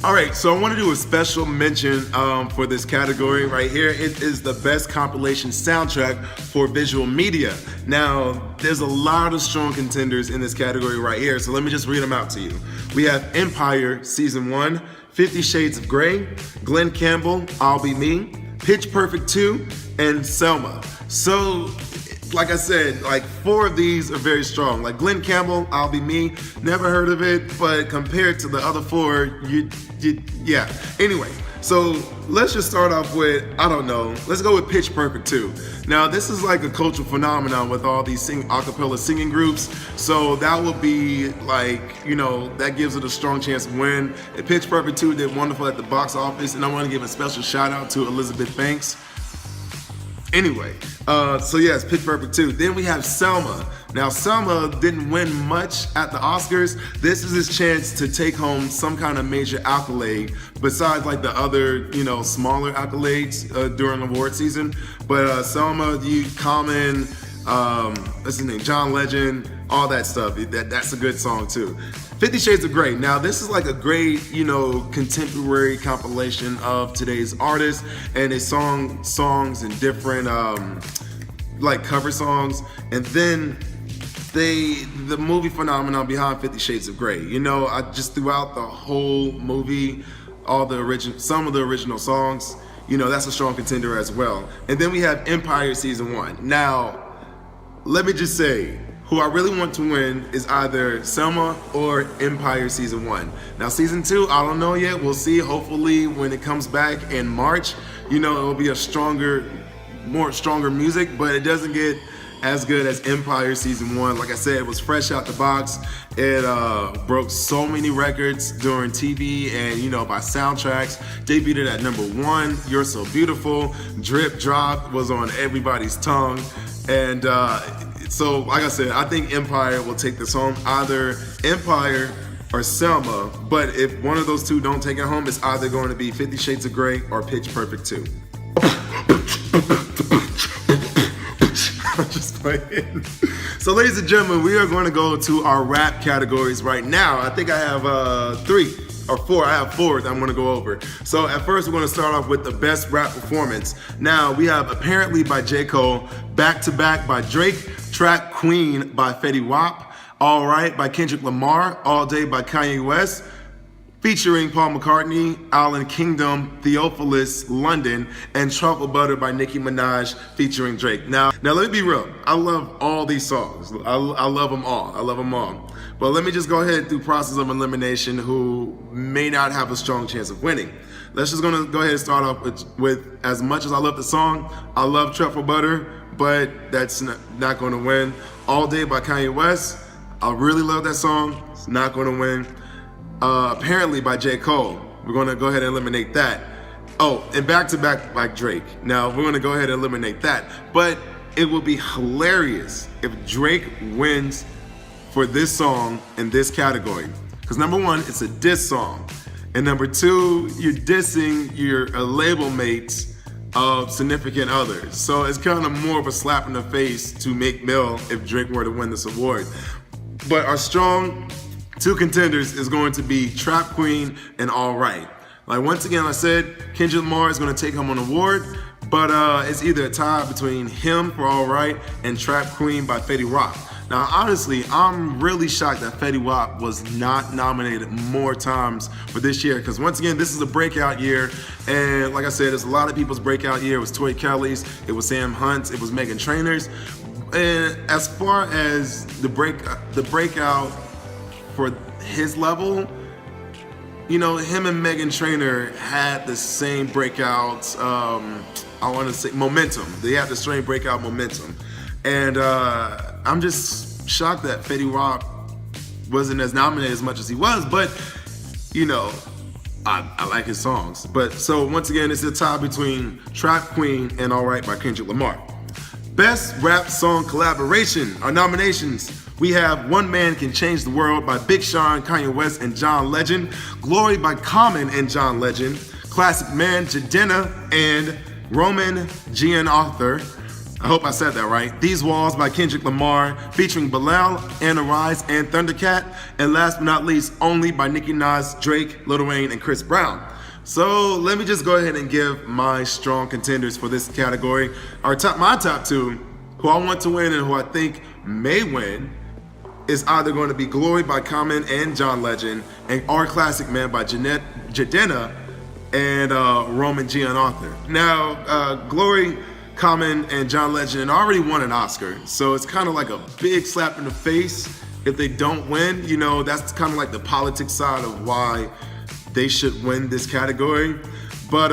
All right, so I want to do a special mention for this category right here. It is the best compilation soundtrack for visual media. Now, there's a lot of strong contenders in this category right here, so let me just read them out to you. We have Empire Season 1, 50 Shades of Grey, Glenn Campbell, I'll Be Me, Pitch Perfect 2, and Selma. So, like I said, like 4 of these are very strong. Like Glenn Campbell, I'll Be Me, never heard of it, but compared to the other 4, yeah. Anyway, so let's just start off with, I don't know, let's go with Pitch Perfect 2. Now, this is like a cultural phenomenon with all these acapella singing groups, so that would be like, that gives it a strong chance to win. And Pitch Perfect 2 did wonderful at the box office, and I want to give a special shout out to Elizabeth Banks. Anyway, so yes, Pitch Perfect 2. Then we have Selma. Now, Selma didn't win much at the Oscars. This is his chance to take home some kind of major accolade besides like the other, smaller accolades during award season. But Selma, Common, what's his name, John Legend, all that stuff. That's a good song too. 50 Shades of Grey. Now, this is like a great, contemporary compilation of today's artists, and they songs and different, like cover songs, and then the movie phenomenon behind 50 Shades of Grey. I just throughout the whole movie, some of the original songs, that's a strong contender as well. And then we have Empire Season 1. Now, let me just say, who I really want to win is either Selma or Empire Season 1. Now, Season 2, I don't know yet. We'll see. Hopefully, when it comes back in March, it'll be a stronger music, but it doesn't get as good as Empire Season 1. Like I said, it was fresh out the box. It broke so many records during TV and, by soundtracks. Debuted at #1, You're So Beautiful. Drip Drop was on everybody's tongue. And so, like I said, I think Empire will take this home. Either Empire or Selma. But if one of those two don't take it home, it's either going to be 50 Shades of Grey or Pitch Perfect 2. I'm just playing. So, ladies and gentlemen, we are going to go to our rap categories right now. I think I have 3 or 4. I have 4 that I'm going to go over. So at first, we're going to start off with the best rap performance. Now, we have Apparently by J. Cole, Back to Back by Drake, Trap Queen by Fetty Wap, All Right by Kendrick Lamar, All Day by Kanye West, featuring Paul McCartney, Island Kingdom, Theophilus, London, and Truffle Butter by Nicki Minaj featuring Drake. Now let me be real. I love all these songs. I love them all. But let me just go ahead through process of elimination who may not have a strong chance of winning. Let's just gonna go ahead and start off with as much as I love the song, I love Truffle Butter, but that's not gonna win. All Day by Kanye West, I really love that song. It's not gonna win. Apparently by J. Cole, we're gonna go ahead and eliminate that. Oh, and Back to Back by Drake. Now we're gonna go ahead and eliminate that. But it would be hilarious if Drake wins for this song in this category. Because number 1, it's a diss song. And number 2, you're dissing your label mates of significant others. So it's kind of more of a slap in the face to Meek Mill if Drake were to win this award. But our strong 2 contenders is going to be Trap Queen and All Right. Like once again, I said Kendrick Lamar is going to take home an award, but it's either a tie between him for All Right and Trap Queen by Fetty Wap. Now, honestly, I'm really shocked that Fetty Wap was not nominated more times for this year, because once again, this is a breakout year, and like I said, it's a lot of people's breakout year. It was Toy Kelly's, it was Sam Hunt's, it was Meghan Trainor's, and as far as the breakout for his level, him and Meghan Trainor had the same breakout, I want to say momentum. They had the same breakout momentum. And I'm just shocked that Fetty Wap wasn't as nominated as much as he was, but, I like his songs. But so once again, it's a tie between Trap Queen and All Right by Kendrick Lamar. Best Rap Song Collaboration. Our nominations. We have One Man Can Change the World by Big Sean, Kanye West, and John Legend. Glory by Common and John Legend. Classic Man, Jadena and Roman Gian Author. I hope I said that right. These Walls by Kendrick Lamar, featuring Bilal, Anna Rise, and Thundercat. And last but not least, Only by Nicki Minaj, Drake, Lil Wayne, and Chris Brown. So let me just go ahead and give my strong contenders for this category. My top two, who I want to win and who I think may win, is either going to be Glory by Common and John Legend, and Our Classic Man by Jadena and Roman G and Arthur. Now, Glory, Common, and John Legend already won an Oscar, so it's kind of like a big slap in the face if they don't win. You know, that's kind of like the politics side of why they should win this category. But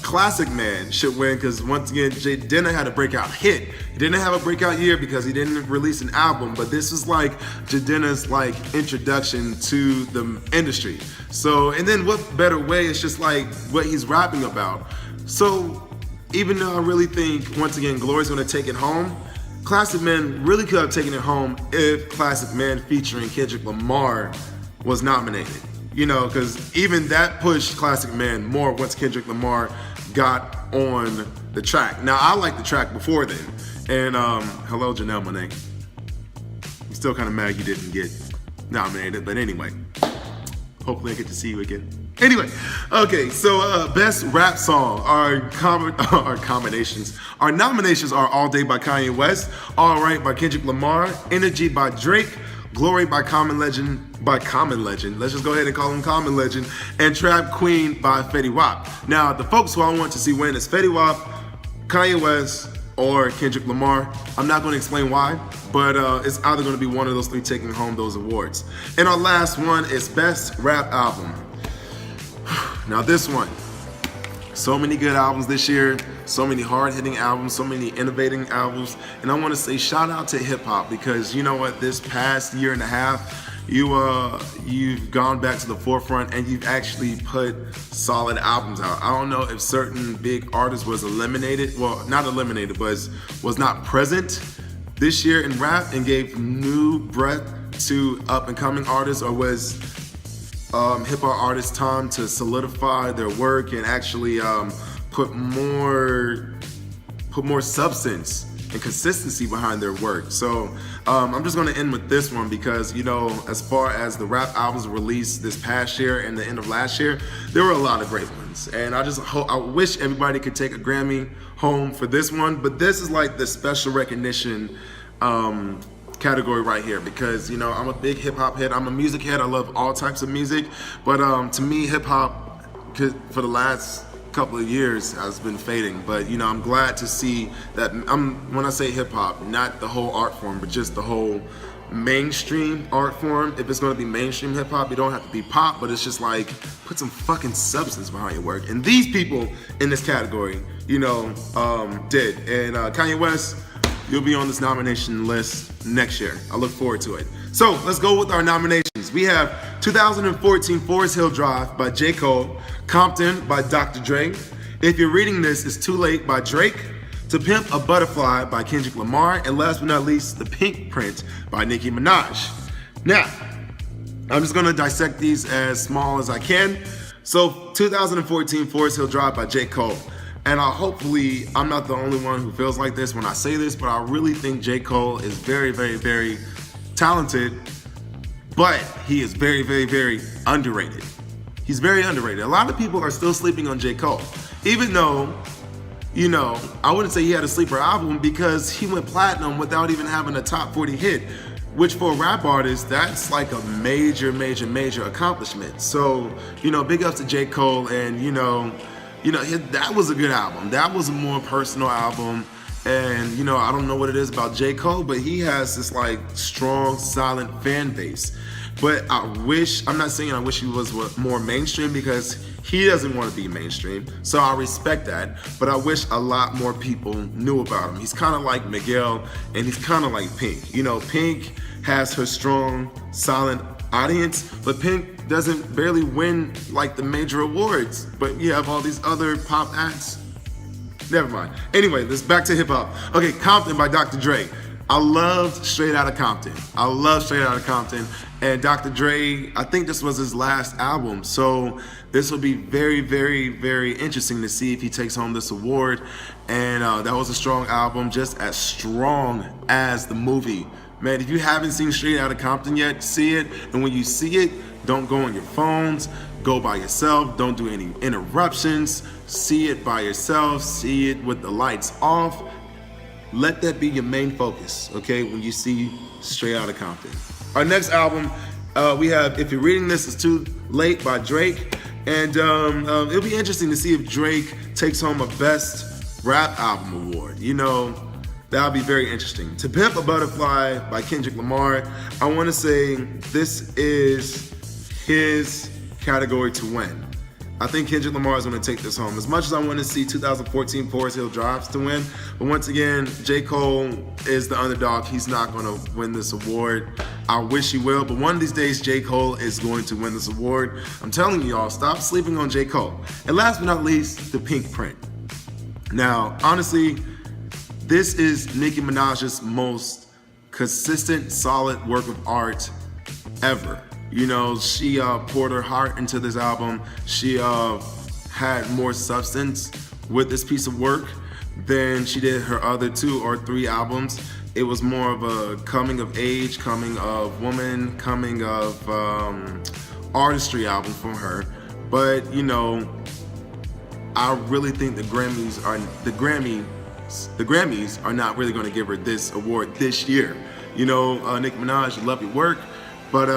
Classic Man should win because, once again, Jadena had a breakout hit. He didn't have a breakout year because he didn't release an album, but this was like Jadena's like introduction to the industry. So, and then what better way? It's just like what he's rapping about. So even though I really think, once again, Glory's gonna take it home, Classic Man really could have taken it home if Classic Man featuring Kendrick Lamar was nominated. You know, because even that pushed Classic Man more once Kendrick Lamar got on the track. Now, I liked the track before then. And hello, Janelle Monáe. I'm still kind of mad you didn't get nominated, but anyway. Hopefully I get to see you again. Anyway, okay, so best rap song, our combinations. Our nominations are All Day by Kanye West, All Right by Kendrick Lamar, Energy by Drake, Glory by Common Legend, let's just go ahead and call him Common Legend, and Trap Queen by Fetty Wap. Now, the folks who I want to see win is Fetty Wap, Kanye West, or Kendrick Lamar. I'm not going to explain why, but it's either going to be one of those three taking home those awards. And our last one is Best Rap Album. Now this one, so many good albums this year, so many hard-hitting albums, so many innovating albums, and I want to say shout out to hip-hop because you know what, this past year and a half, you've gone back to the forefront and you've actually put solid albums out. I don't know if certain big artists was eliminated, well, not eliminated, but was not present this year in rap and gave new breath to up-and-coming artists, or was hip-hop artists time to solidify their work and actually put more substance and consistency behind their work. So I'm just going to end with this one because, you know, as far as the rap albums released this past year and the end of last year, there were a lot of great ones. And I wish everybody could take a Grammy home for this one, but this is like the special recognition category right here because, you know, I'm a big hip-hop head. I'm a music head. I love all types of music, but to me, hip-hop for the last couple of years has been fading. But you know, I'm glad to see that when I say hip-hop, not the whole art form, but just the whole mainstream art form. If it's going to be mainstream hip-hop, you don't have to be pop, but it's just like put some fucking substance behind your work. And these people in this category, you know, did. And Kanye West, you'll be on this nomination list next year. I look forward to it. So let's go with our nominations. We have 2014 Forest Hill Drive by J. Cole, Compton by Dr. Dre, If You're Reading This, It's Too Late by Drake, To Pimp a Butterfly by Kendrick Lamar, and last but not least, The Pink Print by Nicki Minaj. Now, I'm just gonna dissect these as small as I can. So 2014 Forest Hill Drive by J. Cole. And hopefully I'm not the only one who feels like this when I say this, but I really think J. Cole is very, very, very talented, but he is very, very, very underrated. He's very underrated. A lot of people are still sleeping on J. Cole, even though, you know, I wouldn't say he had a sleeper album because he went platinum without even having a top 40 hit, which for a rap artist, that's like a major, major, major accomplishment. So, you know, big ups to J. Cole, and you know, that was a good album. That was a more personal album. And, you know, I don't know what it is about J. Cole, but he has this like strong, silent fan base. But I'm not saying I wish he was more mainstream because he doesn't want to be mainstream. So I respect that. But I wish a lot more people knew about him. He's kind of like Miguel and he's kind of like Pink. You know, Pink has her strong, silent audience, but Pink doesn't barely win like the major awards. But you have all these other pop acts. Never mind. Anyway, let's back to hip hop. Okay, Compton by Dr. Dre. I loved Straight Outta Compton. I love Straight Outta Compton. And Dr. Dre, I think this was his last album. So this will be very, very, very interesting to see if he takes home this award. And that was a strong album, just as strong as the movie. Man, if you haven't seen Straight Outta Compton yet, see it. And when you see it, don't go on your phones. Go by yourself. Don't do any interruptions. See it by yourself. See it with the lights off. Let that be your main focus, okay, when you see Straight Outta Compton. Our next album, we have If You're Reading This It's Too Late by Drake. And it'll be interesting to see if Drake takes home a Best Rap Album award. You know, that'll be very interesting. To Pimp a Butterfly by Kendrick Lamar, I want to say this is his category to win. I think Kendrick Lamar is going to take this home. As much as I want to see 2014 Forest Hill Drives to win, but once again, J. Cole is the underdog. He's not going to win this award. I wish he will, but one of these days, J. Cole is going to win this award. I'm telling you all, stop sleeping on J. Cole. And last but not least, the Pink Print. Now, honestly, this is Nicki Minaj's most consistent, solid work of art ever. You know, she poured her heart into this album. She had more substance with this piece of work than she did her other 2 or 3 albums. It was more of a coming of age, coming of woman, coming of artistry album from her. But, you know, I really think the Grammys are not really going to give her this award this year. You know, Nicki Minaj, you love your work. But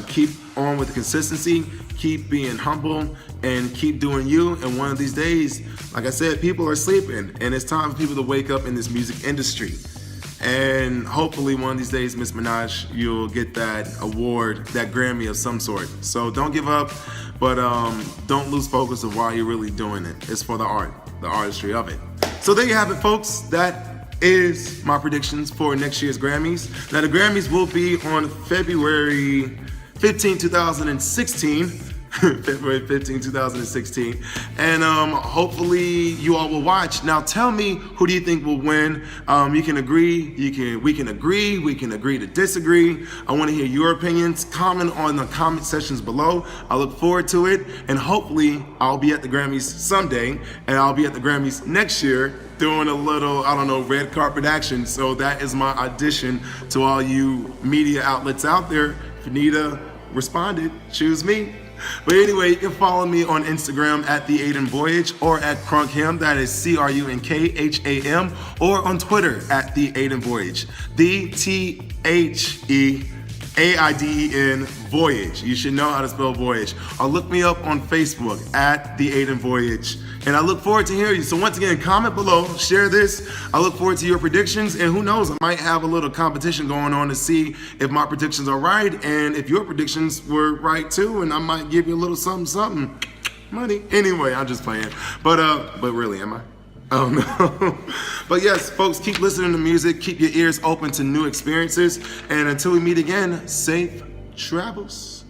keep on with the consistency, keep being humble, and keep doing you. And one of these days, like I said, people are sleeping, and it's time for people to wake up in this music industry. And hopefully one of these days, Miss Minaj, you'll get that award, that Grammy of some sort. So don't give up, but don't lose focus of why you're really doing it. It's for the art, the artistry of it. So there you have it, folks. That is my predictions for next year's Grammys. Now the Grammys will be on February 15, 2016. February 15, 2016. And hopefully you all will watch. Now tell me, who do you think will win? You can agree, we can agree to disagree. I want to hear your opinions. Comment on the comment sections below. I look forward to it, and hopefully I'll be at the Grammys someday, and I'll be at the Grammys next year doing a little, I don't know, red carpet action. So that is my audition to all you media outlets out there. Fanita responded, choose me. But anyway, you can follow me on Instagram at The Aiden Voyage or at Crunkham, that is CRUNKHAM, or on Twitter at The Aiden Voyage. TheAiden Voyage. You should know how to spell Voyage. Or look me up on Facebook at The Aiden Voyage. And I look forward to hearing you. So once again, comment below, share this. I look forward to your predictions, and who knows, I might have a little competition going on to see if my predictions are right and if your predictions were right too, and I might give you a little something. Money. Anyway, I'm just playing. But really, am I? Oh no. But yes, folks, keep listening to music, keep your ears open to new experiences, and until we meet again, safe travels.